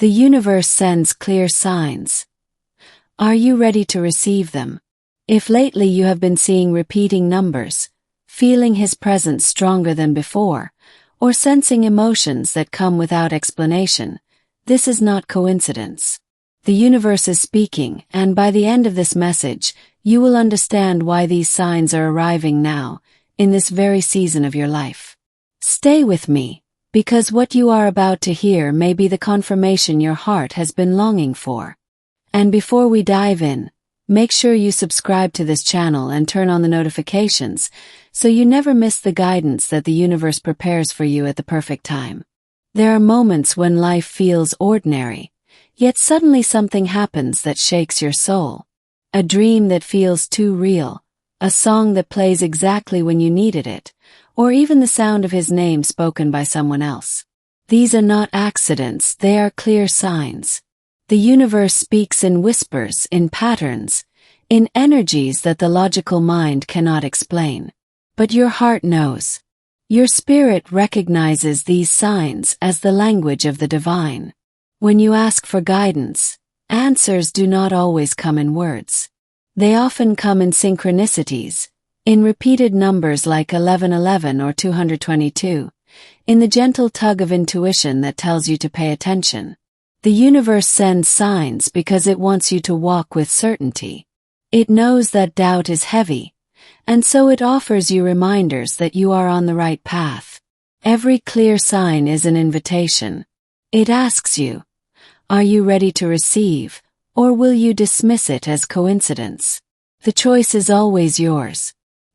The universe sends clear signs. Are you ready to receive them? If lately you have been seeing repeating numbers, feeling his presence stronger than before, or sensing emotions that come without explanation, this is not coincidence. The universe is speaking, and by the end of this message, you will understand why these signs are arriving now, in this very season of your life. Stay with me, because what you are about to hear may be the confirmation your heart has been longing for. And before we dive in, make sure you subscribe to this channel and turn on the notifications so you never miss the guidance that the universe prepares for you at the perfect time. There are moments when life feels ordinary, yet suddenly something happens that shakes your soul. A dream that feels too real, a song that plays exactly when you needed it, or even the sound of his name spoken by someone else. These are not accidents, they are clear signs. The universe speaks in whispers, in patterns, in energies that the logical mind cannot explain. But your heart knows. Your spirit recognizes these signs as the language of the divine. When you ask for guidance, answers do not always come in words. They often come in synchronicities, in repeated numbers like 1111 or 222, in the gentle tug of intuition that tells you to pay attention. The universe sends signs because it wants you to walk with certainty. It knows that doubt is heavy, and so it offers you reminders that you are on the right path. Every clear sign is an invitation. It asks you, are you ready to receive, or will you dismiss it as coincidence? The choice is always yours.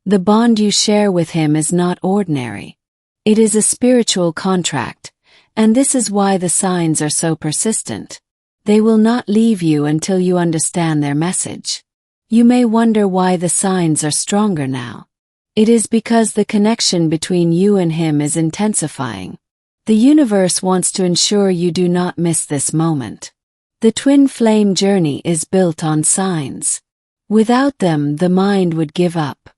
The bond you share with him is not ordinary. It is a spiritual contract, and this is why the signs are so persistent. They will not leave you until you understand their message. You may wonder why the signs are stronger now. It is because the connection between you and him is intensifying. The universe wants to ensure you do not miss this moment. The twin flame journey is built on signs. Without them, the mind would give up.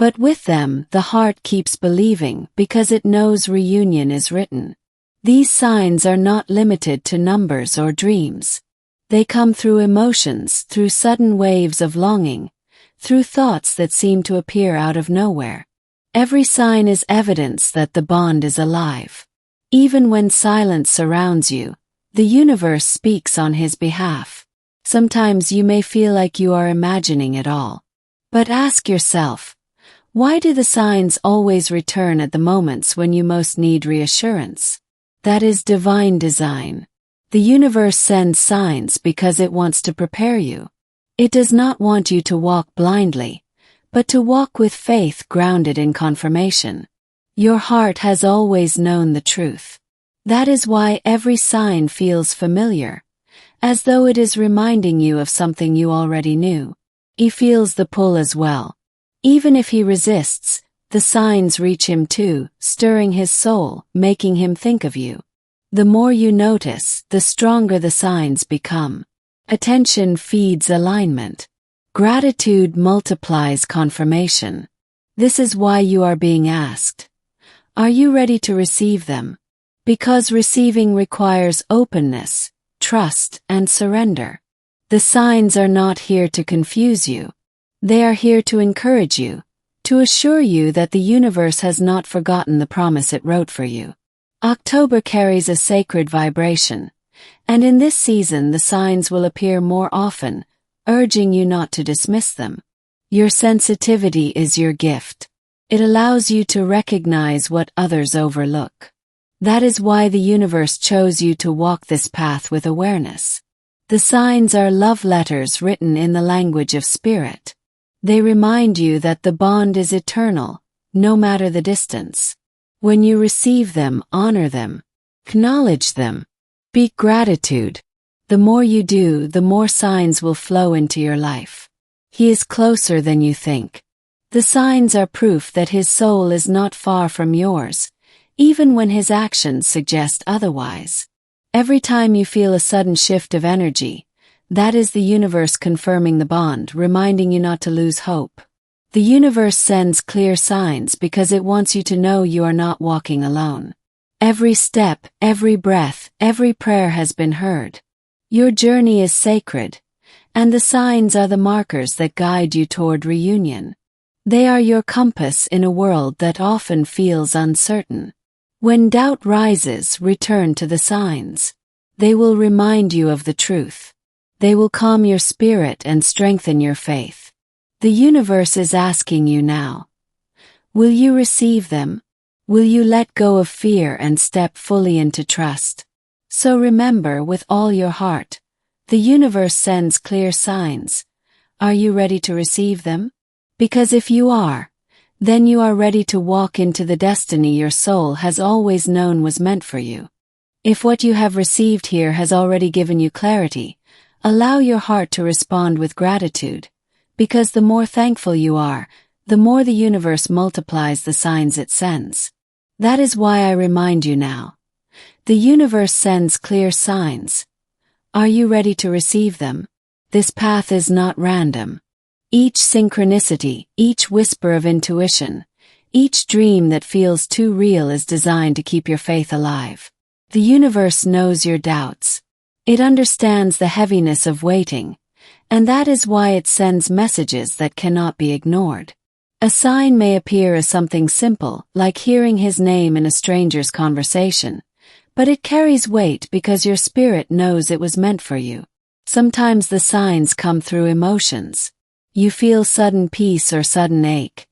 But with them, the heart keeps believing because it knows reunion is written. These signs are not limited to numbers or dreams. They come through emotions, through sudden waves of longing, through thoughts that seem to appear out of nowhere. Every sign is evidence that the bond is alive. Even when silence surrounds you, the universe speaks on his behalf. Sometimes you may feel like you are imagining it all. But ask yourself, why do the signs always return at the moments when you most need reassurance? That is divine design. The universe sends signs because it wants to prepare you. It does not want you to walk blindly, but to walk with faith grounded in confirmation. Your heart has always known the truth. That is why every sign feels familiar, as though it is reminding you of something you already knew. He feels the pull as well. Even if he resists, the signs reach him too, stirring his soul, making him think of you. The more you notice, the stronger the signs become. Attention feeds alignment. Gratitude multiplies confirmation. This is why you are being asked. Are you ready to receive them? Because receiving requires openness, trust, and surrender. The signs are not here to confuse you. They are here to encourage you, to assure you that the universe has not forgotten the promise it wrote for you. October carries a sacred vibration, and in this season the signs will appear more often, urging you not to dismiss them. Your sensitivity is your gift. It allows you to recognize what others overlook. That is why the universe chose you to walk this path with awareness. The signs are love letters written in the language of spirit. They remind you that the bond is eternal, no matter the distance. When you receive them, honor them. Acknowledge them. Speak gratitude. The more you do, the more signs will flow into your life. He is closer than you think. The signs are proof that his soul is not far from yours, even when his actions suggest otherwise. Every time you feel a sudden shift of energy, that is the universe confirming the bond, reminding you not to lose hope. The universe sends clear signs because it wants you to know you are not walking alone. Every step, every breath, every prayer has been heard. Your journey is sacred, and the signs are the markers that guide you toward reunion. They are your compass in a world that often feels uncertain. When doubt rises, return to the signs. They will remind you of the truth. They will calm your spirit and strengthen your faith. The universe is asking you now. Will you receive them? Will you let go of fear and step fully into trust? So remember with all your heart, the universe sends clear signs. Are you ready to receive them? Because if you are, then you are ready to walk into the destiny your soul has always known was meant for you. If what you have received here has already given you clarity, allow your heart to respond with gratitude, because the more thankful you are, the more the universe multiplies the signs it sends. That is why I remind you now. The universe sends clear signs. Are you ready to receive them? This path is not random. Each synchronicity, each whisper of intuition, each dream that feels too real is designed to keep your faith alive. The universe knows your doubts. It understands the heaviness of waiting, and that is why it sends messages that cannot be ignored. A sign may appear as something simple, like hearing his name in a stranger's conversation, but it carries weight because your spirit knows it was meant for you. Sometimes the signs come through emotions. You feel sudden peace or sudden ache,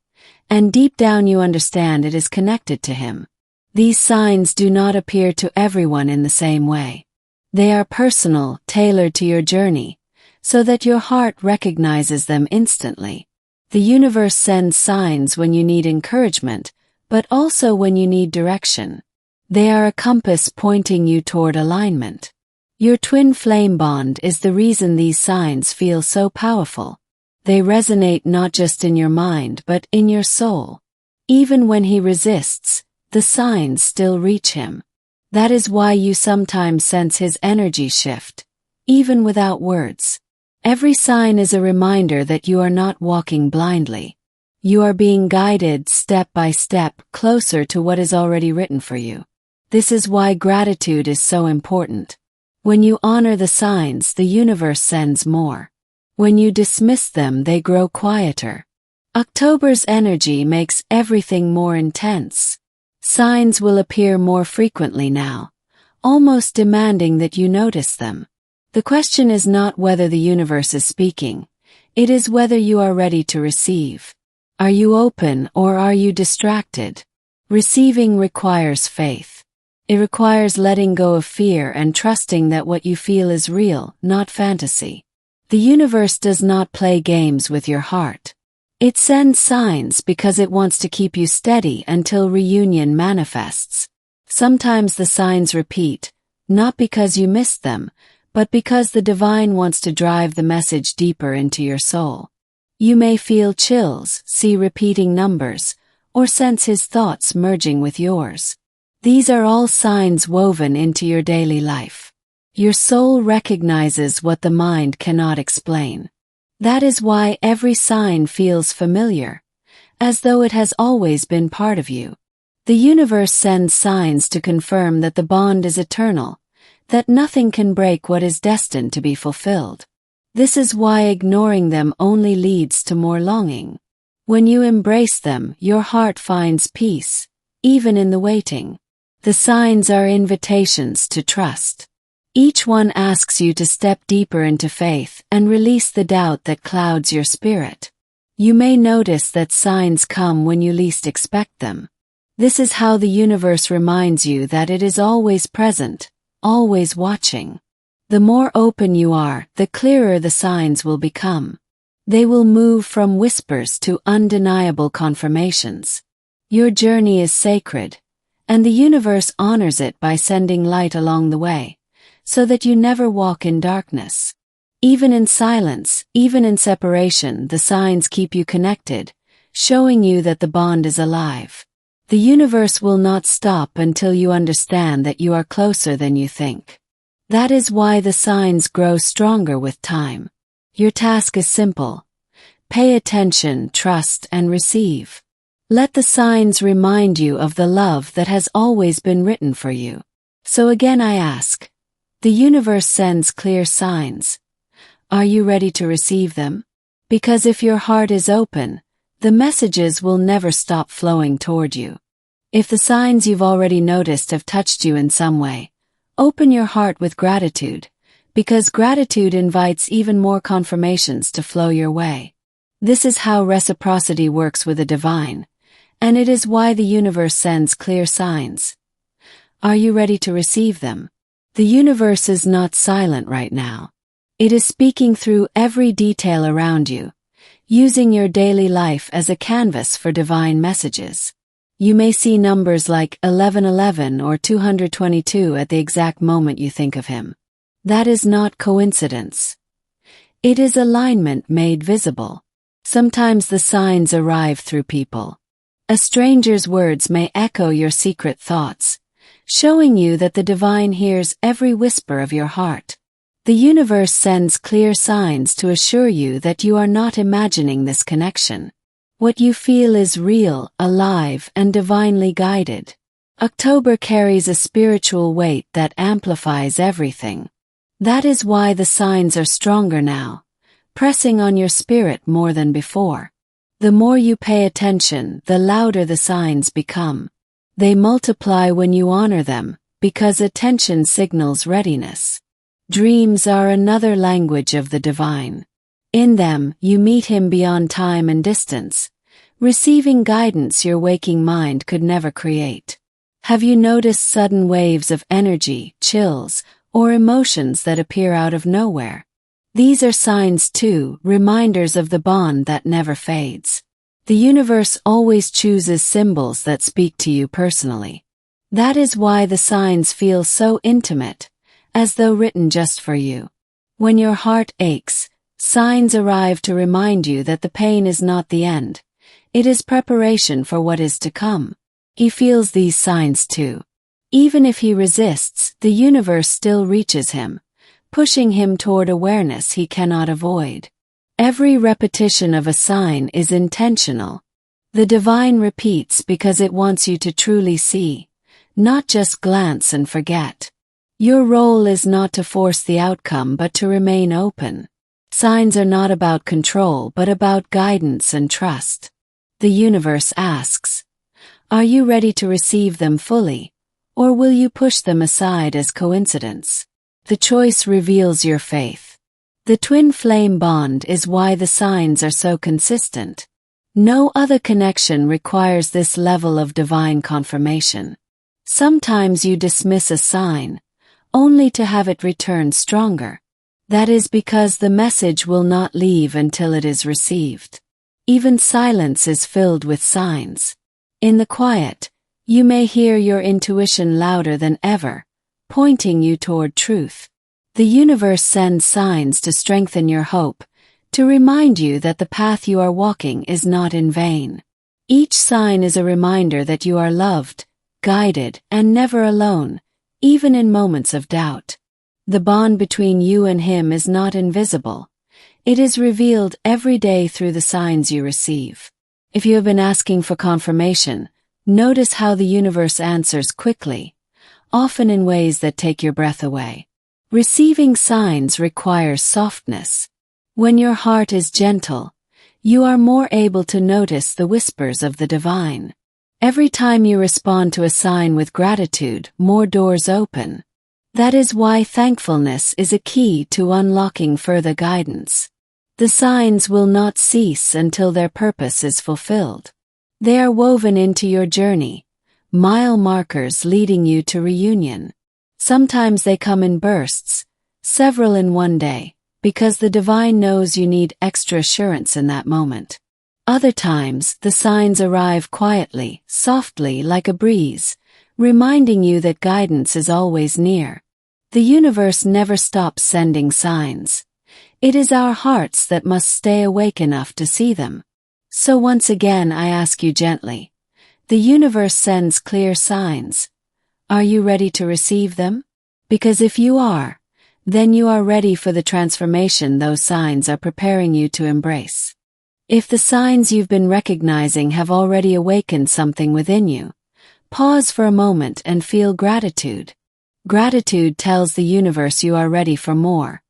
and deep down you understand it is connected to him. These signs do not appear to everyone in the same way. They are personal, tailored to your journey, so that your heart recognizes them instantly. The universe sends signs when you need encouragement, but also when you need direction. They are a compass pointing you toward alignment. Your twin flame bond is the reason these signs feel so powerful. They resonate not just in your mind but in your soul. Even when he resists, the signs still reach him. That is why you sometimes sense his energy shift, even without words. Every sign is a reminder that you are not walking blindly. You are being guided step by step closer to what is already written for you. This is why gratitude is so important. When you honor the signs, the universe sends more. When you dismiss them, they grow quieter. October's energy makes everything more intense. Signs will appear more frequently now, almost demanding that you notice them. The question is not whether the universe is speaking, it is whether you are ready to receive. Are you open or are you distracted? Receiving requires faith. It requires letting go of fear and trusting that what you feel is real, not fantasy. The universe does not play games with your heart. It sends signs because it wants to keep you steady until reunion manifests. Sometimes the signs repeat, not because you missed them, but because the divine wants to drive the message deeper into your soul. You may feel chills, see repeating numbers, or sense his thoughts merging with yours. These are all signs woven into your daily life. Your soul recognizes what the mind cannot explain. That is why every sign feels familiar, as though it has always been part of you. The universe sends signs to confirm that the bond is eternal, that nothing can break what is destined to be fulfilled. This is why ignoring them only leads to more longing. When you embrace them, your heart finds peace, even in the waiting. The signs are invitations to trust. Each one asks you to step deeper into faith and release the doubt that clouds your spirit. You may notice that signs come when you least expect them. This is how the universe reminds you that it is always present, always watching. The more open you are, the clearer the signs will become. They will move from whispers to undeniable confirmations. Your journey is sacred, and the universe honors it by sending light along the way, so that you never walk in darkness. Even in silence, even in separation, the signs keep you connected, showing you that the bond is alive. The universe will not stop until you understand that you are closer than you think. That is why the signs grow stronger with time. Your task is simple. Pay attention, trust, and receive. Let the signs remind you of the love that has always been written for you. So again I ask, the universe sends clear signs. Are you ready to receive them? Because if your heart is open, the messages will never stop flowing toward you. If the signs you've already noticed have touched you in some way, open your heart with gratitude, because gratitude invites even more confirmations to flow your way. This is how reciprocity works with the divine, and it is why the universe sends clear signs. Are you ready to receive them? The universe is not silent right now. It is speaking through every detail around you, using your daily life as a canvas for divine messages. You may see numbers like 1111 or 222 at the exact moment you think of him. That is not coincidence. It is alignment made visible. Sometimes the signs arrive through people. A stranger's words may echo your secret thoughts, showing you that the divine hears every whisper of your heart. The universe sends clear signs to assure you that you are not imagining this connection. What you feel is real, alive, and divinely guided. October carries a spiritual weight that amplifies everything. That is why the signs are stronger now, pressing on your spirit more than before. The more you pay attention, the louder the signs become. They multiply when you honor them, because attention signals readiness. Dreams are another language of the divine. In them, you meet him beyond time and distance, receiving guidance your waking mind could never create. Have you noticed sudden waves of energy, chills, or emotions that appear out of nowhere? These are signs too, reminders of the bond that never fades. The universe always chooses symbols that speak to you personally. That is why the signs feel so intimate, as though written just for you. When your heart aches, signs arrive to remind you that the pain is not the end. It is preparation for what is to come. He feels these signs too. Even if he resists, the universe still reaches him, pushing him toward awareness he cannot avoid. Every repetition of a sign is intentional. The divine repeats because it wants you to truly see, not just glance and forget. Your role is not to force the outcome but to remain open. Signs are not about control but about guidance and trust. The universe asks, are you ready to receive them fully, or will you push them aside as coincidence? The choice reveals your faith. The twin flame bond is why the signs are so consistent. No other connection requires this level of divine confirmation. Sometimes you dismiss a sign, only to have it return stronger. That is because the message will not leave until it is received. Even silence is filled with signs. In the quiet, you may hear your intuition louder than ever, pointing you toward truth. The universe sends signs to strengthen your hope, to remind you that the path you are walking is not in vain. Each sign is a reminder that you are loved, guided, and never alone, even in moments of doubt. The bond between you and him is not invisible. It is revealed every day through the signs you receive. If you have been asking for confirmation, notice how the universe answers quickly, often in ways that take your breath away. Receiving signs requires softness. When your heart is gentle, you are more able to notice the whispers of the divine. Every time you respond to a sign with gratitude, more doors open. That is why thankfulness is a key to unlocking further guidance. The signs will not cease until their purpose is fulfilled. They are woven into your journey, mile markers leading you to reunion. Sometimes they come in bursts, several in one day, because the divine knows you need extra assurance in that moment. Other times, the signs arrive quietly, softly like a breeze, reminding you that guidance is always near. The universe never stops sending signs. It is our hearts that must stay awake enough to see them. So once again I ask you gently, the universe sends clear signs. Are you ready to receive them? Because if you are, then you are ready for the transformation those signs are preparing you to embrace. If the signs you've been recognizing have already awakened something within you, pause for a moment and feel gratitude. Gratitude tells the universe you are ready for more,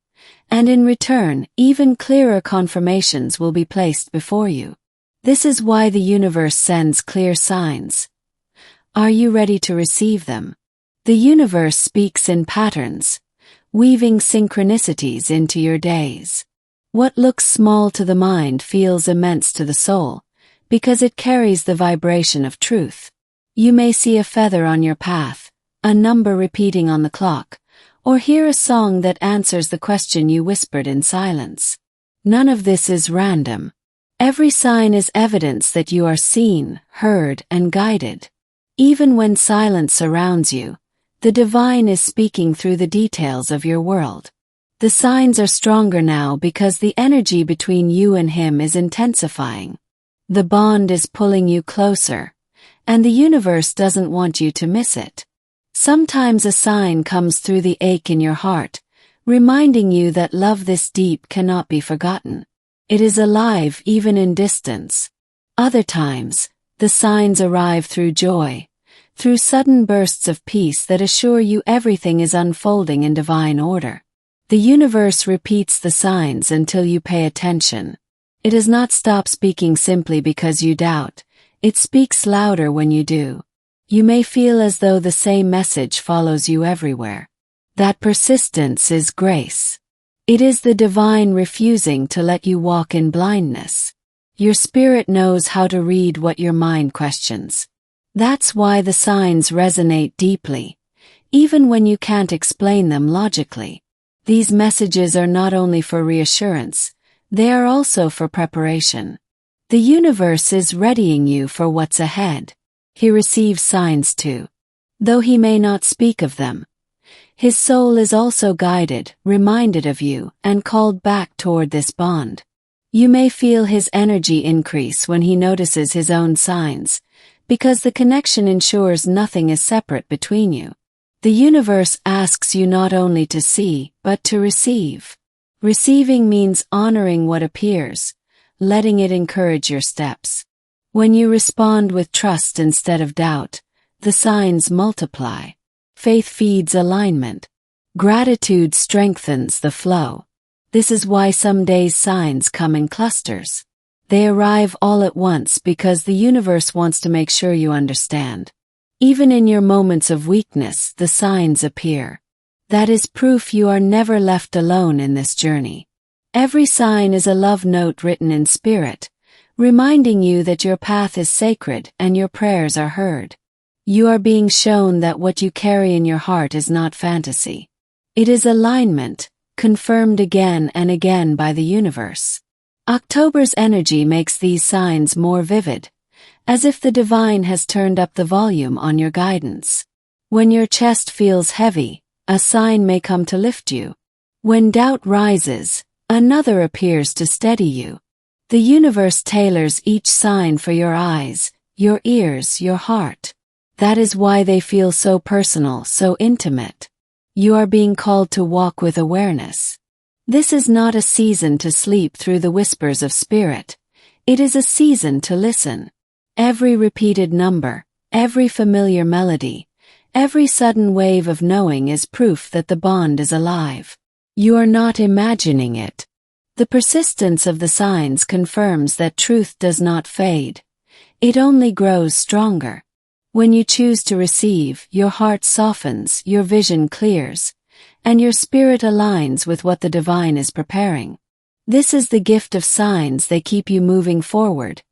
and in return, even clearer confirmations will be placed before you. This is why the universe sends clear signs. Are you ready to receive them? The universe speaks in patterns, weaving synchronicities into your days. What looks small to the mind feels immense to the soul, because it carries the vibration of truth. You may see a feather on your path, a number repeating on the clock, or hear a song that answers the question you whispered in silence. None of this is random. Every sign is evidence that you are seen, heard, and guided. Even when silence surrounds you, the divine is speaking through the details of your world. The signs are stronger now because the energy between you and him is intensifying. The bond is pulling you closer, and the universe doesn't want you to miss it. Sometimes a sign comes through the ache in your heart, reminding you that love this deep cannot be forgotten. It is alive even in distance. Other times, the signs arrive through joy, through sudden bursts of peace that assure you everything is unfolding in divine order. The universe repeats the signs until you pay attention. It does not stop speaking simply because you doubt. It speaks louder when you do. You may feel as though the same message follows you everywhere. That persistence is grace. It is the divine refusing to let you walk in blindness. Your spirit knows how to read what your mind questions. That's why the signs resonate deeply, even when you can't explain them logically. These messages are not only for reassurance, they are also for preparation. The universe is readying you for what's ahead. He receives signs too. Though he may not speak of them, his soul is also guided, reminded of you, and called back toward this bond. You may feel his energy increase when he notices his own signs, because the connection ensures nothing is separate between you. The universe asks you not only to see, but to receive. Receiving means honoring what appears, letting it encourage your steps. When you respond with trust instead of doubt, the signs multiply. Faith feeds alignment. Gratitude strengthens the flow. This is why some days signs come in clusters. They arrive all at once because the universe wants to make sure you understand. Even in your moments of weakness, the signs appear. That is proof you are never left alone in this journey. Every sign is a love note written in spirit, reminding you that your path is sacred and your prayers are heard. You are being shown that what you carry in your heart is not fantasy. It is alignment, confirmed again and again by the universe. October's energy makes these signs more vivid, as if the divine has turned up the volume on your guidance. When your chest feels heavy, a sign may come to lift you. When doubt rises, another appears to steady you. The universe tailors each sign for your eyes, your ears, your heart. That is why they feel so personal, so intimate. You are being called to walk with awareness. This is not a season to sleep through the whispers of spirit. It is a season to listen. Every repeated number, every familiar melody, every sudden wave of knowing is proof that the bond is alive. You are not imagining it. The persistence of the signs confirms that truth does not fade. It only grows stronger. When you choose to receive, your heart softens, your vision clears, and your spirit aligns with what the divine is preparing. This is the gift of signs. They keep you moving forward,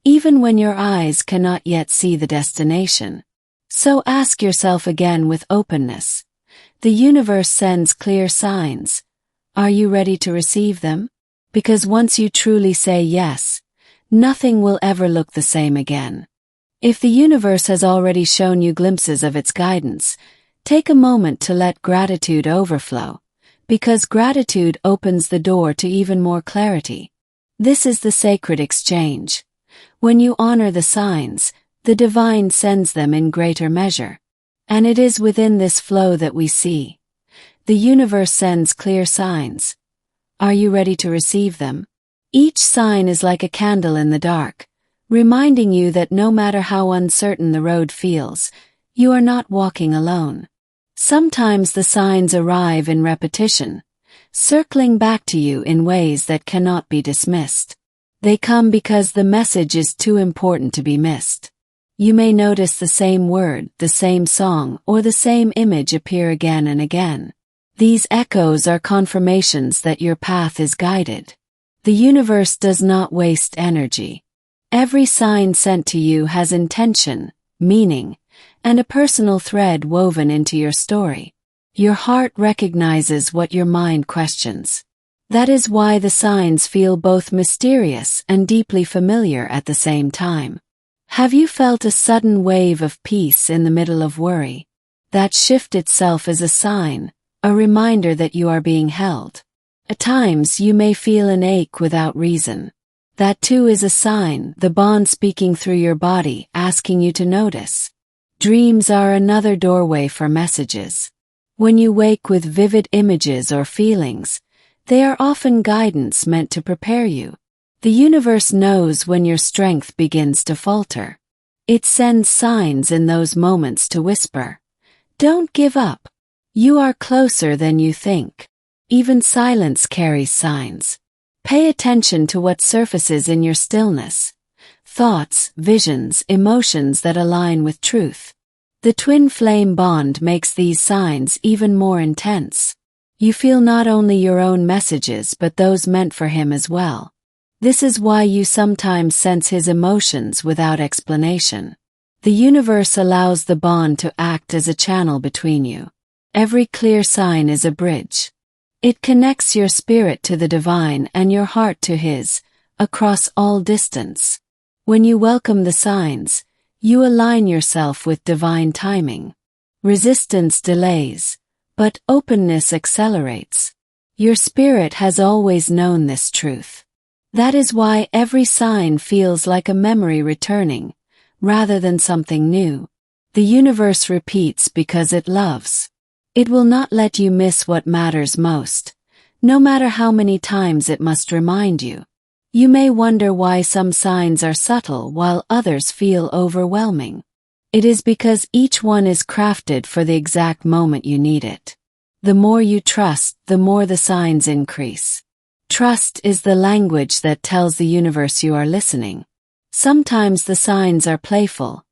even when your eyes cannot yet see the destination. So ask yourself again with openness. The universe sends clear signs. Are you ready to receive them? Because once you truly say yes, nothing will ever look the same again. If the universe has already shown you glimpses of its guidance, take a moment to let gratitude overflow, because gratitude opens the door to even more clarity. This is the sacred exchange. When you honor the signs, the divine sends them in greater measure. And it is within this flow that we see. The universe sends clear signs. Are you ready to receive them? Each sign is like a candle in the dark, reminding you that no matter how uncertain the road feels, you are not walking alone. Sometimes the signs arrive in repetition, circling back to you in ways that cannot be dismissed. They come because the message is too important to be missed. You may notice the same word, the same song, or the same image appear again and again. These echoes are confirmations that your path is guided. The universe does not waste energy. Every sign sent to you has intention, meaning, and a personal thread woven into your story. Your heart recognizes what your mind questions. That is why the signs feel both mysterious and deeply familiar at the same time. Have you felt a sudden wave of peace in the middle of worry? That shift itself is a sign, a reminder that you are being held. At times you may feel an ache without reason. That too is a sign, the bond speaking through your body, asking you to notice. Dreams are another doorway for messages. When you wake with vivid images or feelings, they are often guidance meant to prepare you. The universe knows when your strength begins to falter. It sends signs in those moments to whisper, "Don't give up. You are closer than you think." Even silence carries signs. Pay attention to what surfaces in your stillness. Thoughts, visions, emotions that align with truth. The twin flame bond makes these signs even more intense. You feel not only your own messages but those meant for him as well. This is why you sometimes sense his emotions without explanation. The universe allows the bond to act as a channel between you. Every clear sign is a bridge. It connects your spirit to the divine and your heart to his, across all distance. When you welcome the signs, you align yourself with divine timing. Resistance delays, but openness accelerates. Your spirit has always known this truth. That is why every sign feels like a memory returning, rather than something new. The universe repeats because it loves. It will not let you miss what matters most, no matter how many times it must remind you. You may wonder why some signs are subtle while others feel overwhelming. It is because each one is crafted for the exact moment you need it. The more you trust, the more the signs increase. Trust is the language that tells the universe you are listening. Sometimes the signs are playful,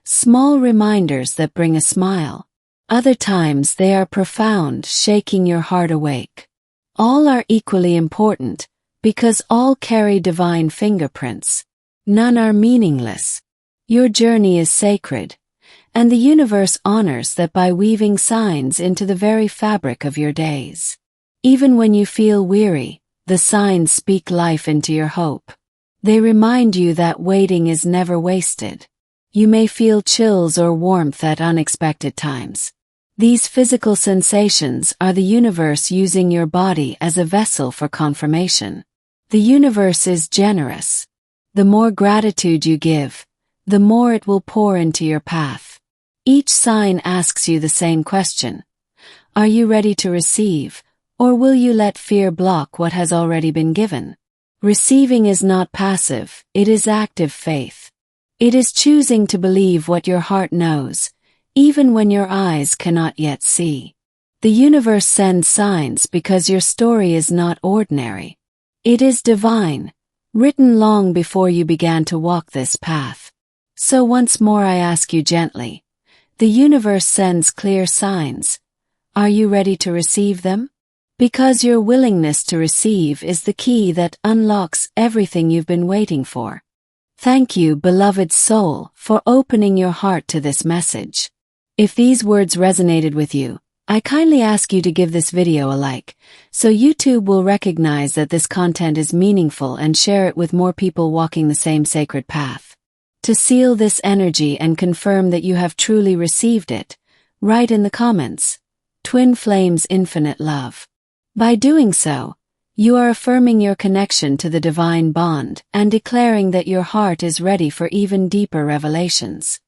small reminders that bring a smile. Other times they are profound, shaking your heart awake. All are equally important, because all carry divine fingerprints. None are meaningless. Your journey is sacred, and the universe honors that by weaving signs into the very fabric of your days. Even when you feel weary, the signs speak life into your hope. They remind you that waiting is never wasted. You may feel chills or warmth at unexpected times. These physical sensations are the universe using your body as a vessel for confirmation. The universe is generous. The more gratitude you give, the more it will pour into your path. Each sign asks you the same question. Are you ready to receive, or will you let fear block what has already been given? Receiving is not passive, it is active faith. It is choosing to believe what your heart knows, even when your eyes cannot yet see. The universe sends signs because your story is not ordinary. It is divine, written long before you began to walk this path. So once more I ask you gently, the universe sends clear signs. Are you ready to receive them? Because your willingness to receive is the key that unlocks everything you've been waiting for. Thank you, beloved soul, for opening your heart to this message. If these words resonated with you, I kindly ask you to give this video a like, so YouTube will recognize that this content is meaningful and share it with more people walking the same sacred path. To seal this energy and confirm that you have truly received it, write in the comments, Twin Flames Infinite Love. By doing so, you are affirming your connection to the divine bond and declaring that your heart is ready for even deeper revelations.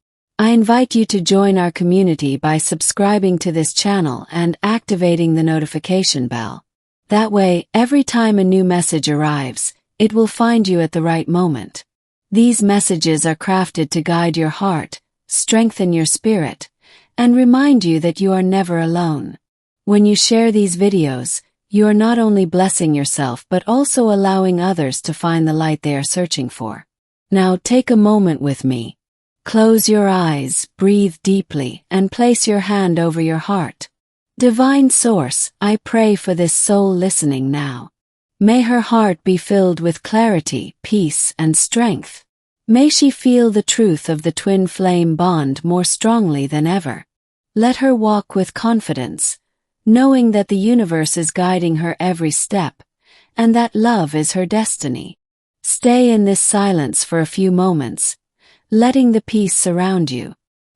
I invite you to join our community by subscribing to this channel and activating the notification bell. That way, every time a new message arrives, It will find you at the right moment. These messages are crafted to guide your heart, strengthen your spirit, and remind you that you are never alone. When you share these videos, you are not only blessing yourself but also allowing others to find the light they are searching for. Now take a moment with me. Close your eyes, breathe deeply, and place your hand over your heart. Divine Source, I pray for this soul listening now. May her heart be filled with clarity, peace, and strength. May she feel the truth of the twin flame bond more strongly than ever. Let her walk with confidence, knowing that the universe is guiding her every step, and that love is her destiny. Stay in this silence for a few moments, letting the peace surround you.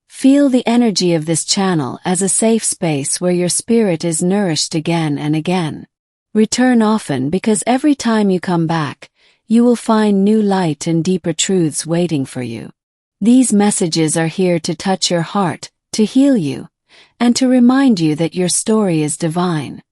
Feel the energy of this channel as a safe space where your spirit is nourished again and again. Return often, because every time you come back, you will find new light and deeper truths waiting for you. These messages are here to touch your heart, to heal you, and to remind you that your story is divine.